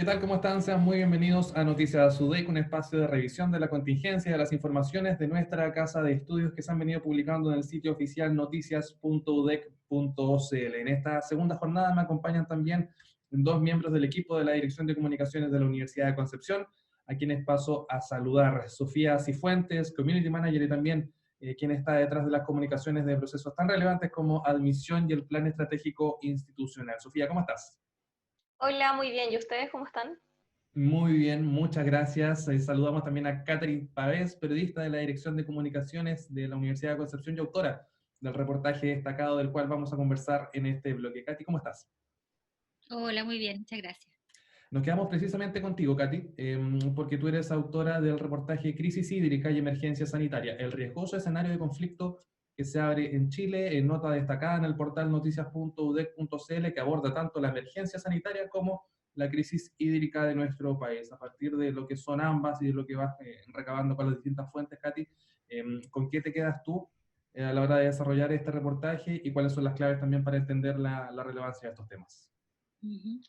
tal? ¿Cómo están? Sean muy bienvenidos a Noticias UDEC, un espacio de revisión de la contingencia y de las informaciones de nuestra casa de estudios que se han venido publicando en el sitio oficial noticias.udec.cl. En esta segunda jornada me acompañan también dos miembros del equipo de la Dirección de Comunicaciones de la Universidad de Concepción, a quienes paso a saludar. Sofía Cifuentes, Community Manager, y también quien está detrás de las comunicaciones de procesos tan relevantes como admisión y el plan estratégico institucional. Sofía, ¿cómo estás? Hola, muy bien. ¿Y ustedes cómo están? Muy bien, muchas gracias. Saludamos también a Catherine Pavés, periodista de la Dirección de Comunicaciones de la Universidad de Concepción y autora del reportaje destacado del cual vamos a conversar en este bloque. Katy, ¿cómo estás? Hola, muy bien, muchas gracias. Nos quedamos precisamente contigo, Katy, porque tú eres autora del reportaje Crisis hídrica y emergencia sanitaria, el riesgoso escenario de conflicto que se abre en Chile, en nota destacada en el portal noticias.udec.cl, que aborda tanto la emergencia sanitaria como la crisis hídrica de nuestro país. A partir de lo que son ambas y de lo que vas recabando con las distintas fuentes, Katy, ¿con qué te quedas tú a la hora de desarrollar este reportaje y cuáles son las claves también para entender la relevancia de estos temas? Ujú.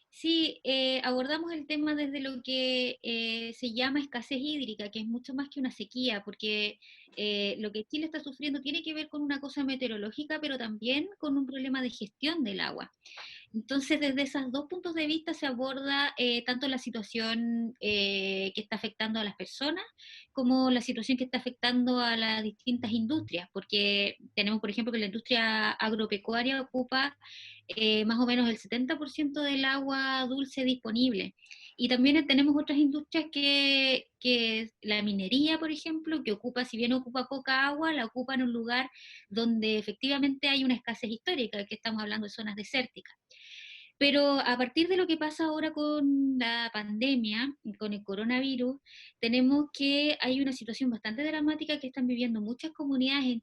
Sí, abordamos el tema desde lo que se llama escasez hídrica, que es mucho más que una sequía, porque lo que Chile está sufriendo tiene que ver con una cosa meteorológica, pero también con un problema de gestión del agua. Entonces, desde esos dos puntos de vista se aborda tanto la situación que está afectando a las personas como la situación que está afectando a las distintas industrias, porque tenemos, por ejemplo, que la industria agropecuaria ocupa más o menos el 70% del agua dulce disponible. Y también tenemos otras industrias que la minería, por ejemplo, que ocupa, si bien ocupa poca agua, la ocupa en un lugar donde efectivamente hay una escasez histórica, que estamos hablando de zonas desérticas. Pero a partir de lo que pasa ahora con la pandemia, con el coronavirus, tenemos que hay una situación bastante dramática que están viviendo muchas comunidades en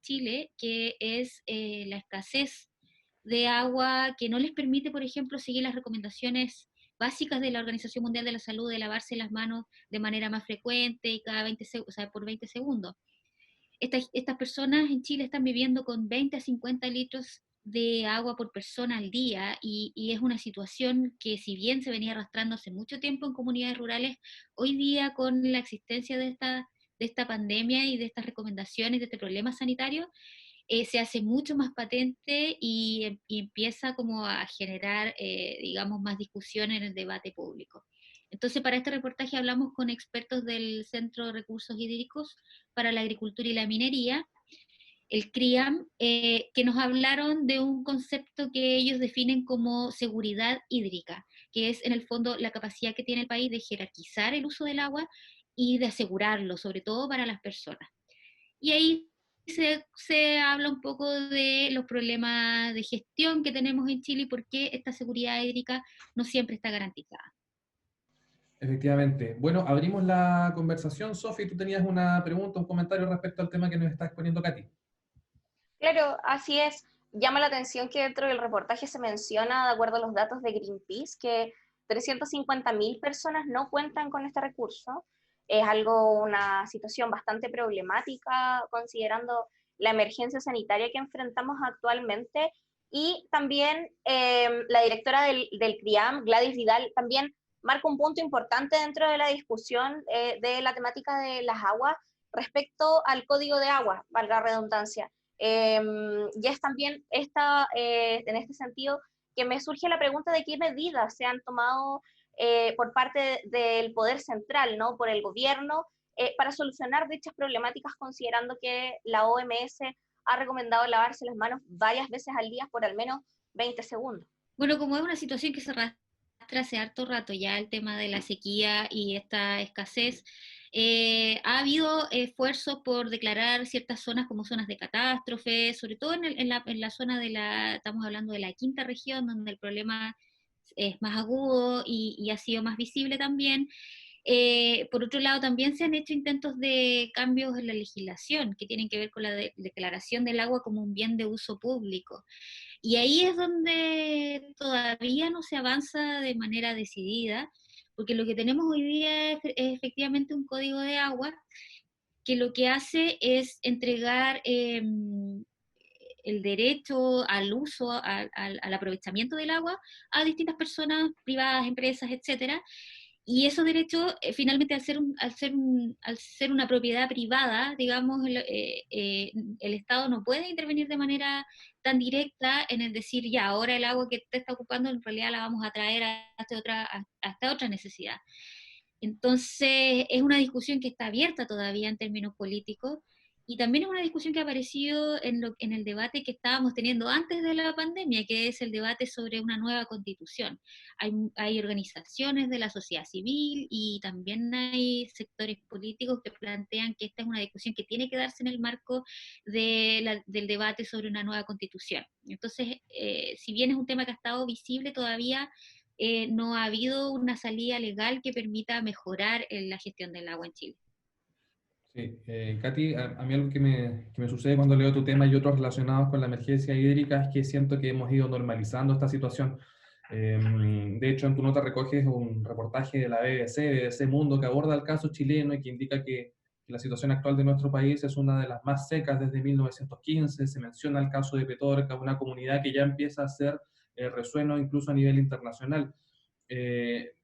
Chile, que es la escasez de agua que no les permite, por ejemplo, seguir las recomendaciones básicas de la Organización Mundial de la Salud de lavarse las manos de manera más frecuente y cada 20 o sea, por 20 segundos. Estas personas en Chile están viviendo con 20 a 50 litros de agua por persona al día y es una situación que si bien se venía arrastrando hace mucho tiempo en comunidades rurales, hoy día con la existencia de esta pandemia y de estas recomendaciones, de este problema sanitario, se hace mucho más patente y empieza como a generar, digamos, más discusión en el debate público. Entonces, para este reportaje hablamos con expertos del Centro de Recursos Hídricos para la Agricultura y la Minería, el CRIAM, que nos hablaron de un concepto que ellos definen como seguridad hídrica, que es en el fondo la capacidad que tiene el país de jerarquizar el uso del agua y de asegurarlo, sobre todo para las personas. Y ahí se habla un poco de los problemas de gestión que tenemos en Chile y por qué esta seguridad hídrica no siempre está garantizada. Efectivamente. Bueno, abrimos la conversación. Sofi, tú tenías una pregunta, un comentario respecto al tema que nos está exponiendo Katy. Claro, así es. Llama la atención que dentro del reportaje se menciona, de acuerdo a los datos de Greenpeace, que 350.000 personas no cuentan con este recurso. Es algo, una situación bastante problemática considerando la emergencia sanitaria que enfrentamos actualmente. Y también la directora del CRIAM, Gladys Vidal, también marca un punto importante dentro de la discusión de la temática de las aguas respecto al código de agua, valga la redundancia. Y es también en este sentido que me surge la pregunta de qué medidas se han tomado por parte del Poder Central, ¿no? Por el gobierno, para solucionar dichas problemáticas, considerando que la OMS ha recomendado lavarse las manos varias veces al día por al menos 20 segundos. Bueno, como es una situación que se arrastra hace harto rato ya el tema de la sequía y esta escasez, ha habido esfuerzos por declarar ciertas zonas como zonas de catástrofe, sobre todo en la zona estamos hablando de la quinta región, donde el problema es más agudo y ha sido más visible también. Por otro lado, también se han hecho intentos de cambios en la legislación que tienen que ver con la declaración del agua como un bien de uso público. Y ahí es donde todavía no se avanza de manera decidida, porque lo que tenemos hoy día es efectivamente un código de agua que lo que hace es entregar el derecho al uso, al aprovechamiento del agua a distintas personas, privadas, empresas, etcétera. Y esos derechos, finalmente, al ser una propiedad privada, digamos, el Estado no puede intervenir de manera tan directa en el decir, ya, ahora el agua que te está ocupando en realidad la vamos a traer a esta otra necesidad. Entonces, es una discusión que está abierta todavía en términos políticos, y también es una discusión que ha aparecido en el debate que estábamos teniendo antes de la pandemia, que es el debate sobre una nueva constitución. Hay organizaciones de la sociedad civil y también hay sectores políticos que plantean que esta es una discusión que tiene que darse en el marco del debate sobre una nueva constitución. Entonces, si bien es un tema que ha estado visible todavía, no ha habido una salida legal que permita mejorar la gestión del agua en Chile. Sí, Katy, a mí algo que me sucede cuando leo tu tema y otros relacionados con la emergencia hídrica es que siento que hemos ido normalizando esta situación. De hecho, en tu nota recoges un reportaje de la BBC Mundo, que aborda el caso chileno y que indica que la situación actual de nuestro país es una de las más secas desde 1915. Se menciona el caso de Petorca, una comunidad que ya empieza a hacer resueno incluso a nivel internacional.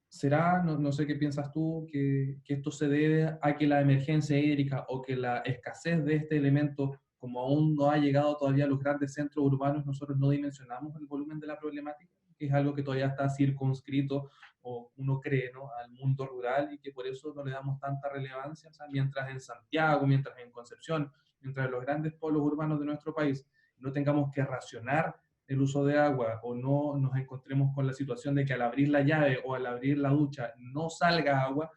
¿Será, no sé qué piensas tú, que esto se debe a que la emergencia hídrica o que la escasez de este elemento, como aún no ha llegado todavía a los grandes centros urbanos, nosotros no dimensionamos el volumen de la problemática, que es algo que todavía está circunscrito, o uno cree, ¿no?, al mundo rural, y que por eso no le damos tanta relevancia? O sea, mientras en Santiago, mientras en Concepción, mientras en los grandes polos urbanos de nuestro país no tengamos que racionar el uso de agua, o no nos encontremos con la situación de que al abrir la llave o al abrir la ducha no salga agua,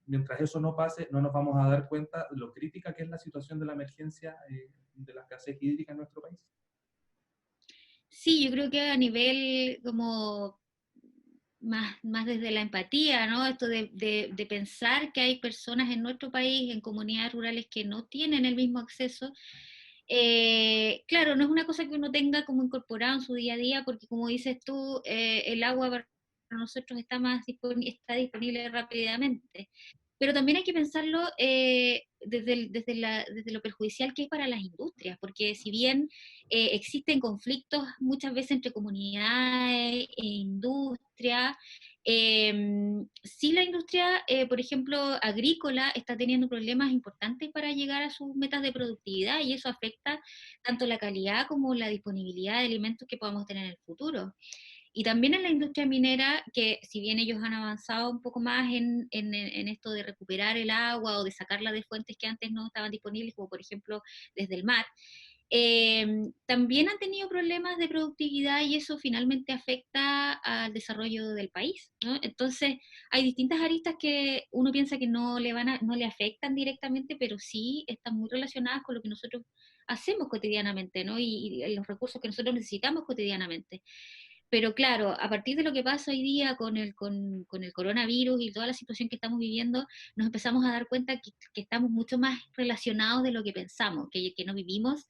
mientras eso no pase, no nos vamos a dar cuenta de lo crítica que es la situación de la emergencia, de la escasez hídrica en nuestro país. Sí, yo creo que a nivel como más desde la empatía, ¿no? Esto de pensar que hay personas en nuestro país, en comunidades rurales, que no tienen el mismo acceso. Claro, no es una cosa que uno tenga como incorporado en su día a día, porque como dices tú, el agua para nosotros está disponible rápidamente. Pero también hay que pensarlo desde lo perjudicial que es para las industrias, porque si bien existen conflictos muchas veces entre comunidades e industria, sí la industria, por ejemplo, agrícola, está teniendo problemas importantes para llegar a sus metas de productividad, y eso afecta tanto la calidad como la disponibilidad de alimentos que podamos tener en el futuro. Y también en la industria minera, que si bien ellos han avanzado un poco más en esto de recuperar el agua o de sacarla de fuentes que antes no estaban disponibles, como por ejemplo desde el mar, también han tenido problemas de productividad, y eso finalmente afecta al desarrollo del país, ¿no? Entonces, hay distintas aristas que uno piensa que no le afectan directamente, pero sí están muy relacionadas con lo que nosotros hacemos cotidianamente, ¿no? Y los recursos que nosotros necesitamos cotidianamente. Pero claro, a partir de lo que pasa hoy día con el coronavirus y toda la situación que estamos viviendo, nos empezamos a dar cuenta que estamos mucho más relacionados de lo que pensamos, que no vivimos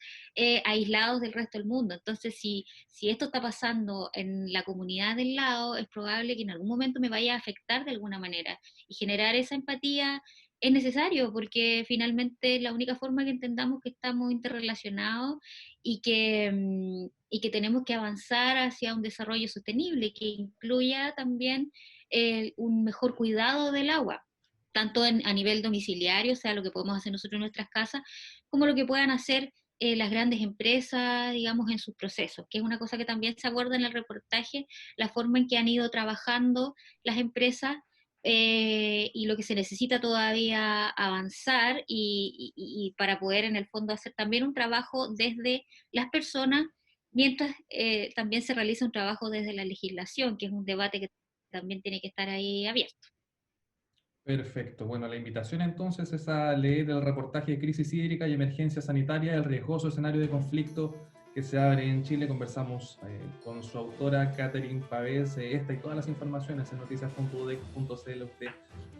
aislados del resto del mundo. Entonces, si esto está pasando en la comunidad del lado, es probable que en algún momento me vaya a afectar de alguna manera. Y generar esa empatía es necesario, porque finalmente la única forma que entendamos que estamos interrelacionados y que tenemos que avanzar hacia un desarrollo sostenible que incluya también un mejor cuidado del agua, tanto a nivel domiciliario, o sea, lo que podemos hacer nosotros en nuestras casas, como lo que puedan hacer las grandes empresas, digamos, en sus procesos, que es una cosa que también se aborda en el reportaje, la forma en que han ido trabajando las empresas, y lo que se necesita todavía avanzar, y para poder en el fondo hacer también un trabajo desde las personas, mientras también se realiza un trabajo desde la legislación, que es un debate que también tiene que estar ahí abierto. Perfecto. Bueno, la invitación entonces es a leer el reportaje de crisis hídrica y emergencia sanitaria, el riesgoso escenario de conflicto que se abre en Chile. Conversamos con su autora, Catherine Pavés. Esta y todas las informaciones en noticias.udec.cl, usted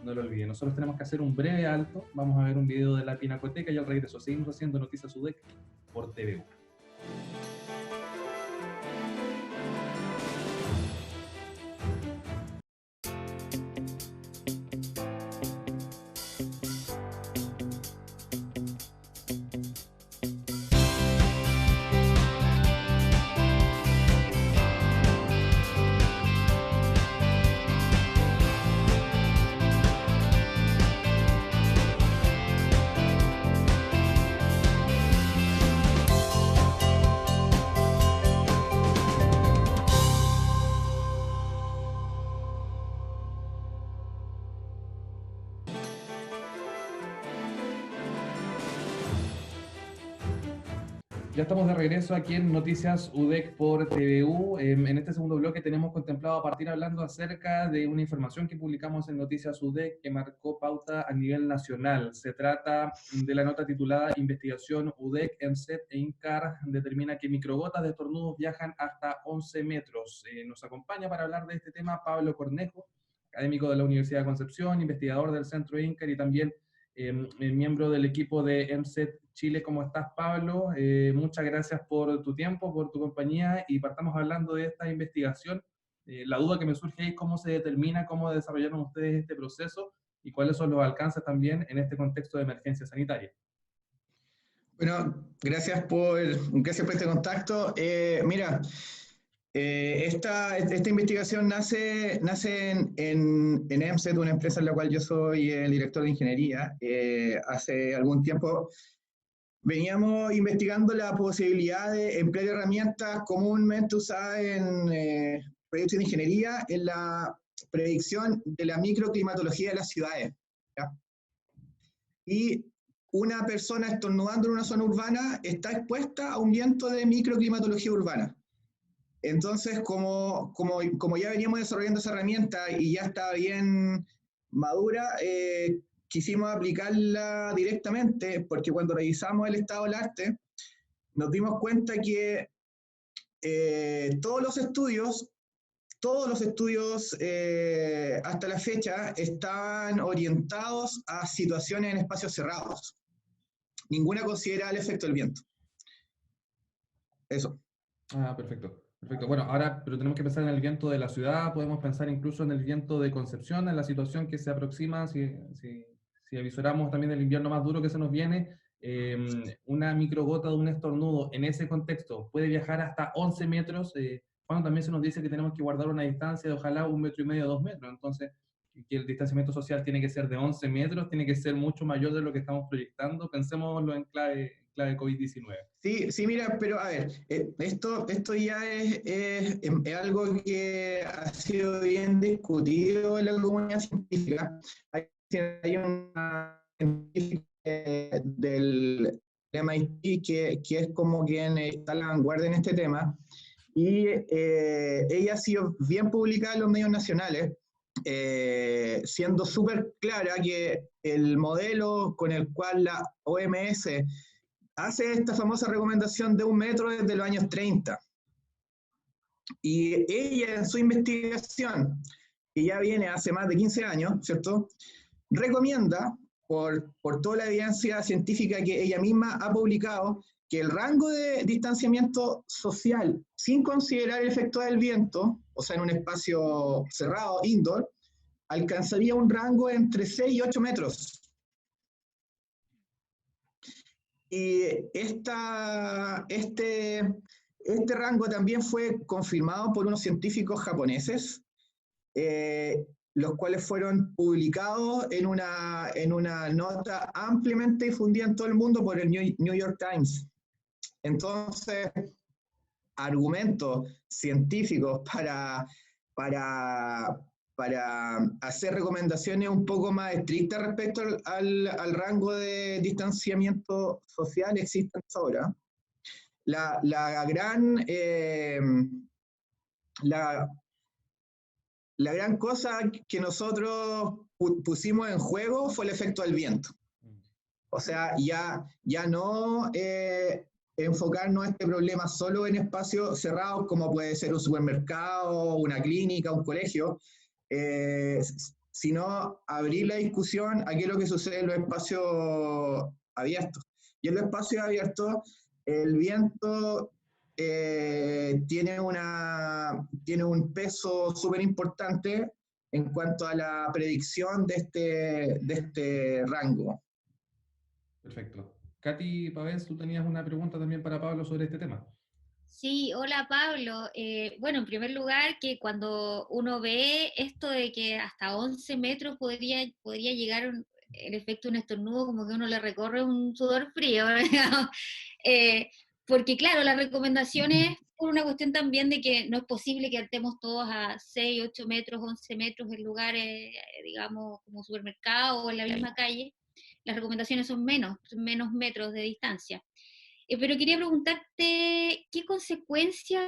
no lo olvide. Nosotros tenemos que hacer un breve alto. Vamos a ver un video de la Pinacoteca y al regreso seguimos haciendo Noticias UDEC por TVU. Ya estamos de regreso aquí en Noticias UDEC por TVU. En este segundo bloque tenemos contemplado partir hablando acerca de una información que publicamos en Noticias UDEC que marcó pauta a nivel nacional. Se trata de la nota titulada Investigación UDEC, EMSET e INCAR determina que microgotas de estornudos viajan hasta 11 metros. Nos acompaña para hablar de este tema Pablo Cornejo, académico de la Universidad de Concepción, investigador del Centro INCAR y también miembro del equipo de EMSET Chile. ¿Cómo estás, Pablo? Muchas gracias por tu tiempo, por tu compañía, y partamos hablando de esta investigación. La duda que me surge es cómo se determina, cómo desarrollaron ustedes este proceso y cuáles son los alcances también en este contexto de emergencia sanitaria. Bueno, gracias por este contacto. Mira, esta investigación nace en EMSET, una empresa en la cual yo soy el director de ingeniería. Hace algún tiempo veníamos investigando la posibilidad de emplear herramientas comúnmente usadas en proyectos de ingeniería en la predicción de la microclimatología de las ciudades, ¿ya? Y una persona estornudando en una zona urbana está expuesta a un viento de microclimatología urbana. Entonces, como ya veníamos desarrollando esa herramienta y ya estaba bien madura, quisimos aplicarla directamente, porque cuando revisamos el estado del arte, nos dimos cuenta que todos los estudios hasta la fecha estaban orientados a situaciones en espacios cerrados. Ninguna considera el efecto del viento. Eso. Ah, perfecto. Perfecto. Bueno, ahora, pero tenemos que pensar en el viento de la ciudad, podemos pensar incluso en el viento de Concepción, en la situación que se aproxima, si avisoramos también del invierno más duro que se nos viene, una microgota de un estornudo en ese contexto puede viajar hasta 11 metros, cuando también se nos dice que tenemos que guardar una distancia de ojalá 1,5 metros, 2 metros, entonces que el distanciamiento social tiene que ser de 11 metros, tiene que ser mucho mayor de lo que estamos proyectando, pensémoslo en clave COVID-19. Sí, mira, pero a ver, esto ya es algo que ha sido bien discutido en la comunidad científica. Hay una científica del MIT que es como quien está a la vanguardia en este tema, y ella ha sido bien publicada en los medios nacionales, siendo súper clara que el modelo con el cual la OMS hace esta famosa recomendación de 1 metro desde los años 30. Y ella en su investigación, que ya viene hace más de 15 años, ¿cierto?, recomienda, por toda la evidencia científica que ella misma ha publicado, que el rango de distanciamiento social, sin considerar el efecto del viento, o sea, en un espacio cerrado, indoor, alcanzaría un rango entre 6 y 8 metros. Y este rango también fue confirmado por unos científicos japoneses, los cuales fueron publicados en una nota ampliamente difundida en todo el mundo por el New York Times. Entonces, argumentos científicos para hacer recomendaciones un poco más estrictas respecto al rango de distanciamiento social existen ahora. La gran cosa que nosotros pusimos en juego fue el efecto del viento. O sea, ya no enfocarnos a este problema solo en espacios cerrados, como puede ser un supermercado, una clínica, un colegio, sino abrir la discusión a qué es lo que sucede en los espacios abiertos. Y en los espacios abiertos, el viento tiene un peso súper importante en cuanto a la predicción de este rango. Perfecto. Katy Pavés, tú tenías una pregunta también para Pablo sobre este tema. Sí, hola Pablo. Bueno, en primer lugar, que cuando uno ve esto de que hasta 11 metros podría llegar el efecto de un estornudo, como que uno le recorre un sudor frío, digamos. Porque claro, la recomendación es por una cuestión también de que no es posible que estemos todos a 6, 8 metros, 11 metros en lugares, digamos, como supermercado o en la misma calle. Las recomendaciones son menos metros de distancia. pero quería preguntarte, ¿qué consecuencias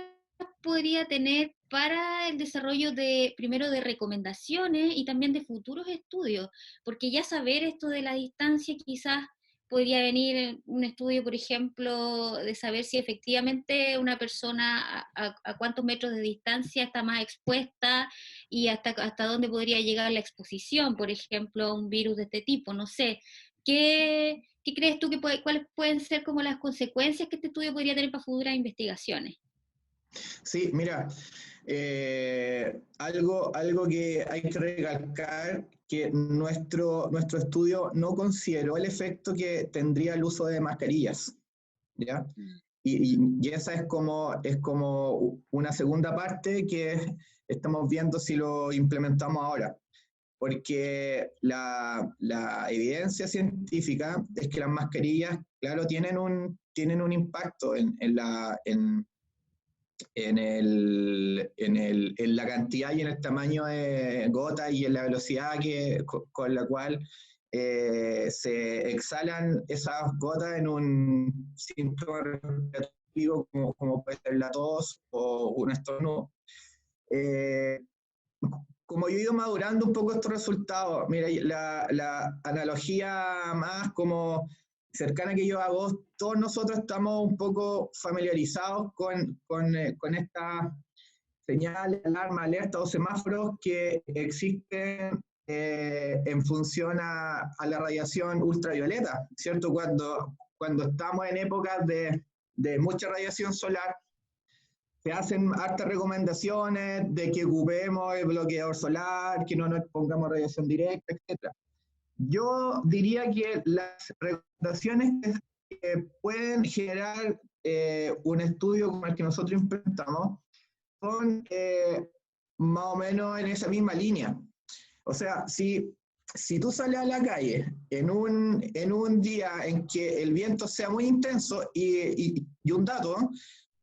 podría tener para el desarrollo primero de recomendaciones y también de futuros estudios? Porque ya saber esto de la distancia quizás podría venir un estudio, por ejemplo, de saber si efectivamente una persona a cuántos metros de distancia está más expuesta y hasta dónde podría llegar la exposición, por ejemplo, a un virus de este tipo, no sé. ¿Qué crees tú cuáles pueden ser como las consecuencias que este estudio podría tener para futuras investigaciones? Sí, mira, algo que hay que recalcar, que nuestro estudio no consideró el efecto que tendría el uso de mascarillas, ¿ya? Y esa es como una segunda parte que estamos viendo si lo implementamos ahora, porque la evidencia científica es que las mascarillas, claro, tienen un impacto en la cantidad y en el tamaño de gotas y en la velocidad con la cual se exhalan esas gotas en un síntoma respiratorio como puede ser la tos o un estornudo. Como yo he ido madurando un poco estos resultados, mira, la analogía más como cercana que yo hago, todos nosotros estamos un poco familiarizados con estas señales, alarma, alerta o semáforos que existen en función a la radiación ultravioleta, ¿cierto? Cuando estamos en épocas de mucha radiación solar, se hacen hartas recomendaciones de que ocupemos el bloqueador solar, que no nos pongamos radiación directa, etc. Yo diría que las recomendaciones que pueden generar un estudio como el que nosotros implementamos son más o menos en esa misma línea. O sea, si tú sales a la calle en un día en que el viento sea muy intenso, y un dato,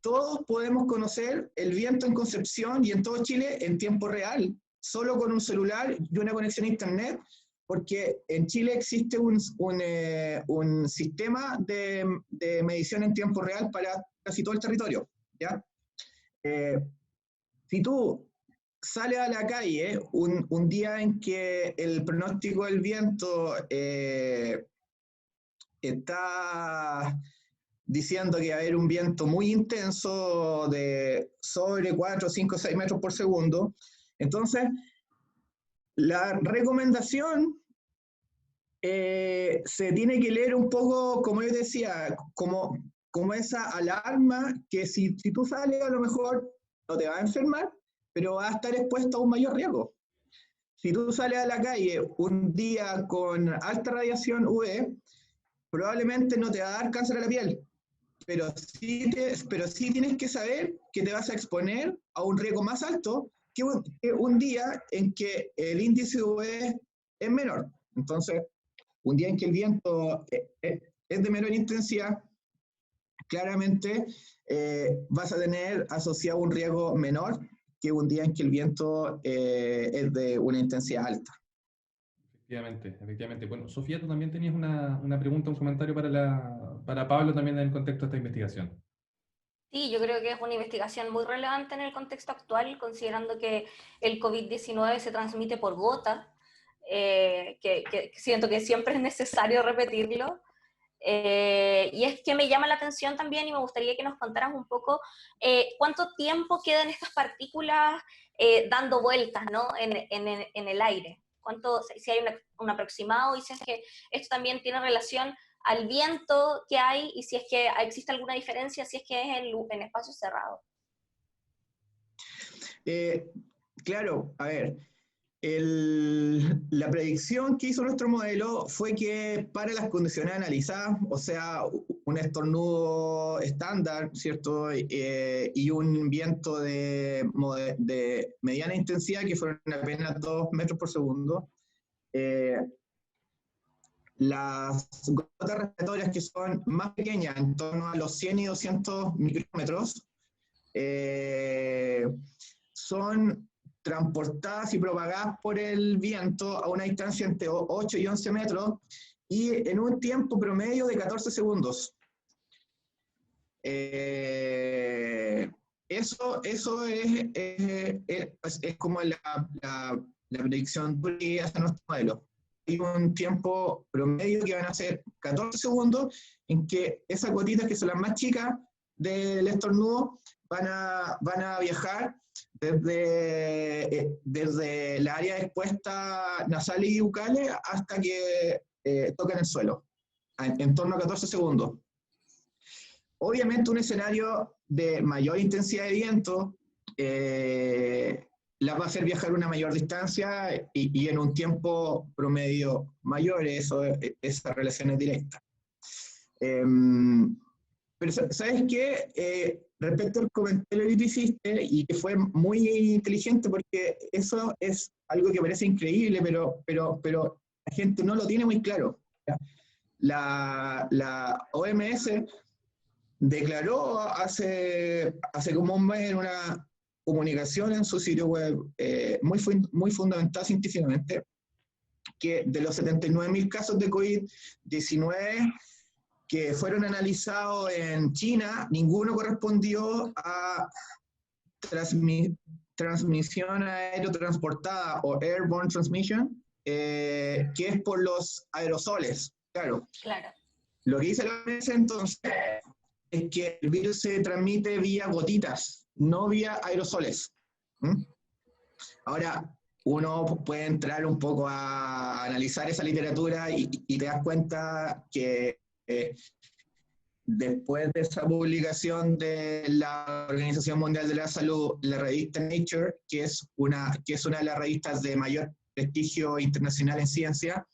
todos podemos conocer el viento en Concepción y en todo Chile en tiempo real, solo con un celular y una conexión a internet, porque en Chile existe un sistema de medición en tiempo real para casi todo el territorio, ¿ya? Si tú sales a la calle un día en que el pronóstico del viento está diciendo que va a haber un viento muy intenso de sobre 4, 5, 6 metros por segundo, entonces la recomendación se tiene que leer un poco, como yo decía, como esa alarma que si tú sales a lo mejor no te vas a enfermar, pero vas a estar expuesto a un mayor riesgo. Si tú sales a la calle un día con alta radiación UV, probablemente no te va a dar cáncer a la piel, pero sí tienes que saber que te vas a exponer a un riesgo más alto que un día en que el índice UV es menor. Entonces, un día en que el viento es de menor intensidad, claramente vas a tener asociado un riesgo menor que un día en que el viento es de una intensidad alta. Efectivamente. Bueno, Sofía, tú también tenías una pregunta, un comentario para Pablo también en el contexto de esta investigación. Sí, yo creo que es una investigación muy relevante en el contexto actual, considerando que el COVID-19 se transmite por gota, que siento que siempre es necesario repetirlo. Y es que me llama la atención también y me gustaría que nos contaras un poco cuánto tiempo quedan estas partículas dando vueltas, ¿no? en el aire. Si hay un aproximado y si es que esto también tiene relación al viento que hay y si es que existe alguna diferencia, si es que es en espacios cerrados. Claro, a ver, la predicción que hizo nuestro modelo fue que para las condiciones analizadas, o sea, un estornudo estándar, ¿cierto? Y un viento de mediana intensidad, que fueron apenas 2 metros por segundo, las gotas respiratorias que son más pequeñas, en torno a los 100 y 200 micrómetros, son transportadas y propagadas por el viento a una distancia entre 8 y 11 metros y en un tiempo promedio de 14 segundos. Eso es como la predicción que hace nuestro modelo. Hay un tiempo promedio que van a ser 14 segundos, en que esas gotitas, que son las más chicas del estornudo, van a viajar desde la área expuesta nasales y bucales hasta que toquen el suelo, en torno a 14 segundos. Obviamente un escenario de mayor intensidad de viento las va a hacer viajar una mayor distancia y en un tiempo promedio mayor. Esa relación es directa. Pero ¿sabes qué? Respecto al comentario que tú hiciste, y que fue muy inteligente, porque eso es algo que parece increíble, pero la gente no lo tiene muy claro. La OMS declaró hace como un mes en una comunicación en su sitio web muy fundamentada científicamente, que de los 79.000 casos de COVID-19 que fueron analizados en China, ninguno correspondió a transmisión aerotransportada o airborne transmission, que es por los aerosoles. Claro. Lo que dice la OMS entonces es que el virus se transmite vía gotitas, no vía aerosoles. Ahora, uno puede entrar un poco a analizar esa literatura y te das cuenta que después de esa publicación de la Organización Mundial de la Salud, la revista Nature, que es una de las revistas de mayor prestigio internacional en ciencia,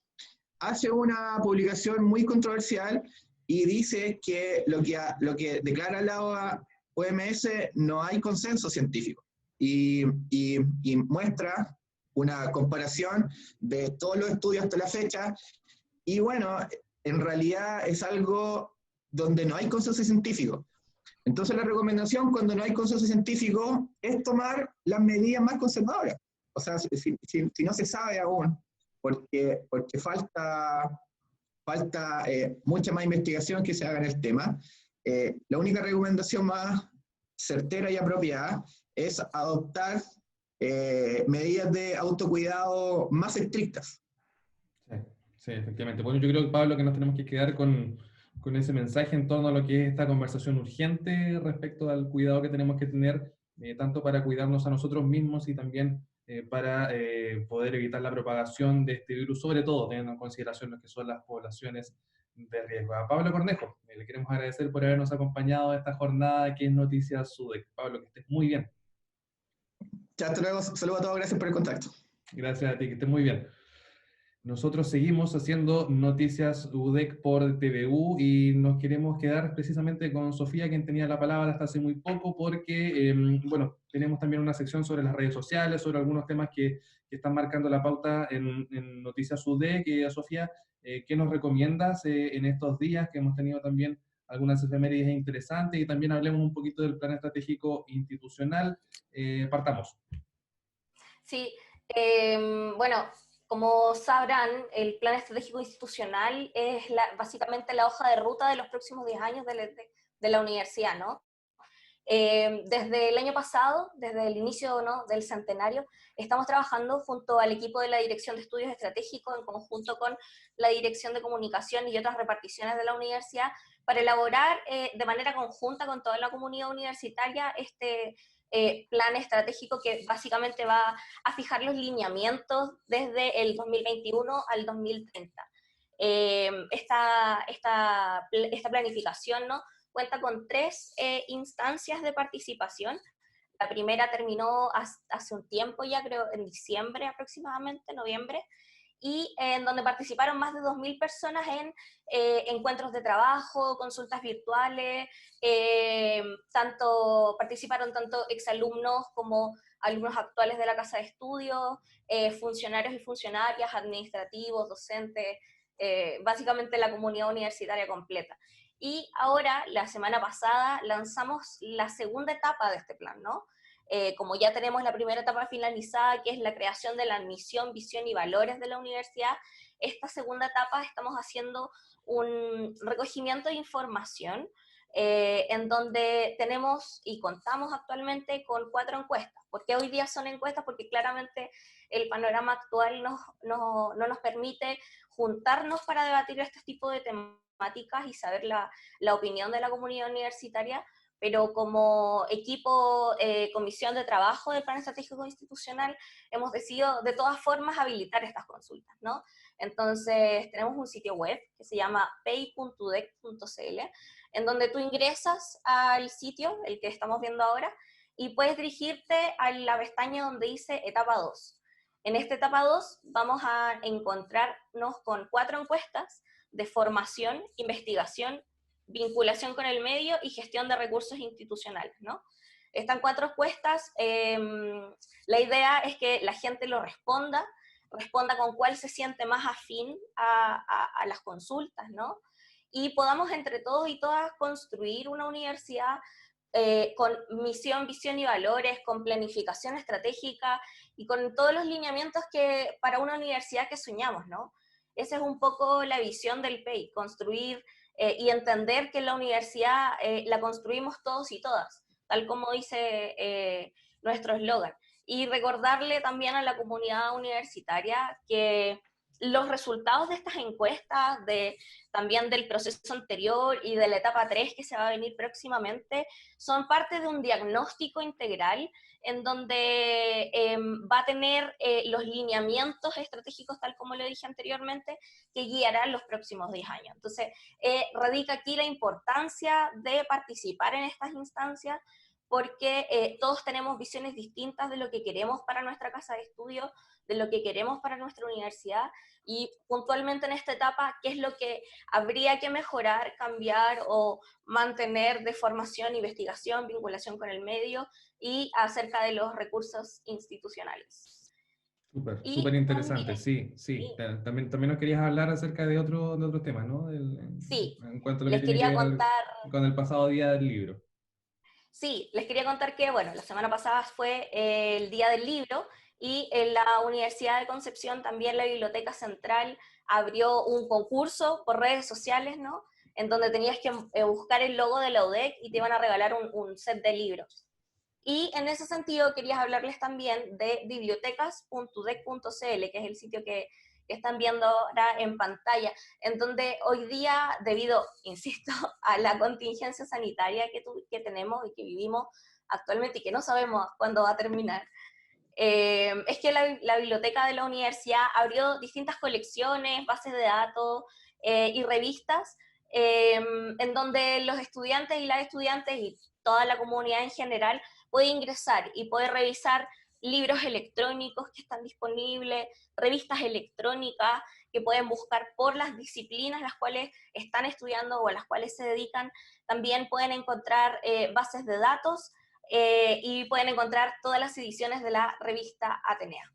hace una publicación muy controversial y dice que lo que declara la OMS no hay consenso científico, y muestra una comparación de todos los estudios hasta la fecha, y bueno, en realidad es algo donde no hay consenso científico. Entonces la recomendación cuando no hay consenso científico es tomar las medidas más conservadoras. O sea, si no se sabe aún, porque falta mucha más investigación que se haga en el tema, la única recomendación más certera y apropiada es adoptar medidas de autocuidado más estrictas. Sí, efectivamente. Bueno, yo creo, Pablo, que nos tenemos que quedar con ese mensaje en torno a lo que es esta conversación urgente respecto al cuidado que tenemos que tener, tanto para cuidarnos a nosotros mismos y también para poder evitar la propagación de este virus, sobre todo teniendo en consideración lo que son las poblaciones de riesgo. A Pablo Cornejo, le queremos agradecer por habernos acompañado a esta jornada que es Noticias UDEC. Pablo, que estés muy bien. Ya, hasta luego. Saludos a todos, gracias por el contacto. Gracias a ti, que estés muy bien. Nosotros seguimos haciendo Noticias UDEC por TVU y nos queremos quedar precisamente con Sofía, quien tenía la palabra hasta hace muy poco, porque, bueno, tenemos también una sección sobre las redes sociales, sobre algunos temas que están marcando la pauta en Noticias UDEC. Sofía, ¿qué nos recomiendas en estos días que hemos tenido también algunas efemérides interesantes? Y también hablemos un poquito del plan estratégico institucional. Partamos. Sí, bueno, como sabrán, el Plan Estratégico Institucional es básicamente la hoja de ruta de los próximos 10 años de la universidad, ¿no? Desde el año pasado, desde el inicio, ¿no?, del centenario, estamos trabajando junto al equipo de la Dirección de Estudios Estratégicos, en conjunto con la Dirección de Comunicación y otras reparticiones de la universidad, para elaborar de manera conjunta con toda la comunidad universitaria este plan estratégico que básicamente va a fijar los lineamientos desde el 2021 al 2030. Esta planificación, ¿no?, cuenta con 3 instancias de participación. La primera terminó hace un tiempo ya, creo en diciembre aproximadamente, noviembre, y en donde participaron más de 2.000 personas en encuentros de trabajo, consultas virtuales, participaron tanto exalumnos como alumnos actuales de la Casa de Estudios, funcionarios y funcionarias, administrativos, docentes, básicamente la comunidad universitaria completa. Y ahora, la semana pasada, lanzamos la segunda etapa de este plan, ¿no? Como ya tenemos la primera etapa finalizada, que es la creación de la misión, visión y valores de la universidad, esta segunda etapa estamos haciendo un recogimiento de información en donde tenemos y contamos actualmente con 4 encuestas. ¿Por qué hoy día son encuestas? Porque claramente el panorama actual no nos permite juntarnos para debatir este tipo de temáticas y saber la opinión de la comunidad universitaria, pero como equipo, comisión de trabajo del Plan Estratégico Institucional, hemos decidido de todas formas habilitar estas consultas, ¿no? Entonces, tenemos un sitio web que se llama pay.udec.cl, en donde tú ingresas al sitio, el que estamos viendo ahora, y puedes dirigirte a la pestaña donde dice etapa 2. En esta etapa 2 vamos a encontrarnos con 4 encuestas de formación, investigación, vinculación con el medio y gestión de recursos institucionales, ¿no? Están 4 encuestas, la idea es que la gente lo responda con cuál se siente más afín a las consultas, ¿no? Y podamos entre todos y todas construir una universidad con misión, visión y valores, con planificación estratégica y con todos los lineamientos que para una universidad que soñamos, ¿no? Esa es un poco la visión del PEI, construir y entender que la universidad la construimos todos y todas, tal como dice nuestro eslogan. Y recordarle también a la comunidad universitaria que los resultados de estas encuestas, también del proceso anterior y de la etapa 3 que se va a venir próximamente, son parte de un diagnóstico integral en donde va a tener los lineamientos estratégicos, tal como lo dije anteriormente, que guiarán los próximos 10 años. Entonces, radica aquí la importancia de participar en estas instancias, porque todos tenemos visiones distintas de lo que queremos para nuestra casa de estudio, de lo que queremos para nuestra universidad, y puntualmente en esta etapa, qué es lo que habría que mejorar, cambiar o mantener de formación, investigación, vinculación con el medio y acerca de los recursos institucionales. Súper interesante, sí. También nos querías hablar acerca de otro tema, ¿no? Sí, en cuanto a lo les que tiene quería que ver contar... con el pasado día del libro. Sí, les quería contar que, bueno, la semana pasada fue el Día del Libro, y en la Universidad de Concepción también la Biblioteca Central abrió un concurso por redes sociales, ¿no? En donde tenías que buscar el logo de la UDEC y te iban a regalar un set de libros. Y en ese sentido quería hablarles también de bibliotecas.udec.cl, que es el sitio que están viendo ahora en pantalla, en donde hoy día, debido, insisto, a la contingencia sanitaria que tenemos y que vivimos actualmente y que no sabemos cuándo va a terminar, es que la biblioteca de la universidad abrió distintas colecciones, bases de datos y revistas, en donde los estudiantes y las estudiantes y toda la comunidad en general puede ingresar y puede revisar libros electrónicos que están disponibles, revistas electrónicas que pueden buscar por las disciplinas las cuales están estudiando o a las cuales se dedican. También pueden encontrar bases de datos, y pueden encontrar todas las ediciones de la revista Atenea.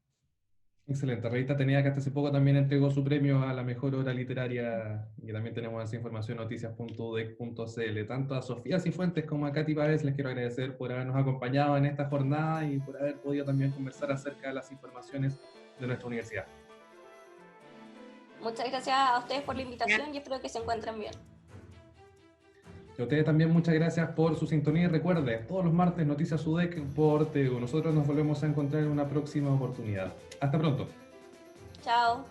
Excelente, revista Atenea, que hasta hace poco también entregó su premio a la mejor obra literaria, y también tenemos esa información en noticias.udec.cl. Tanto a Sofía Cifuentes como a Katy Páez les quiero agradecer por habernos acompañado en esta jornada y por haber podido también conversar acerca de las informaciones de nuestra universidad. Muchas gracias a ustedes por la invitación y espero que se encuentren bien. Y a ustedes también muchas gracias por su sintonía y recuerde, todos los martes Noticias UDEC por TU. Nosotros nos volvemos a encontrar en una próxima oportunidad. Hasta pronto. Chao.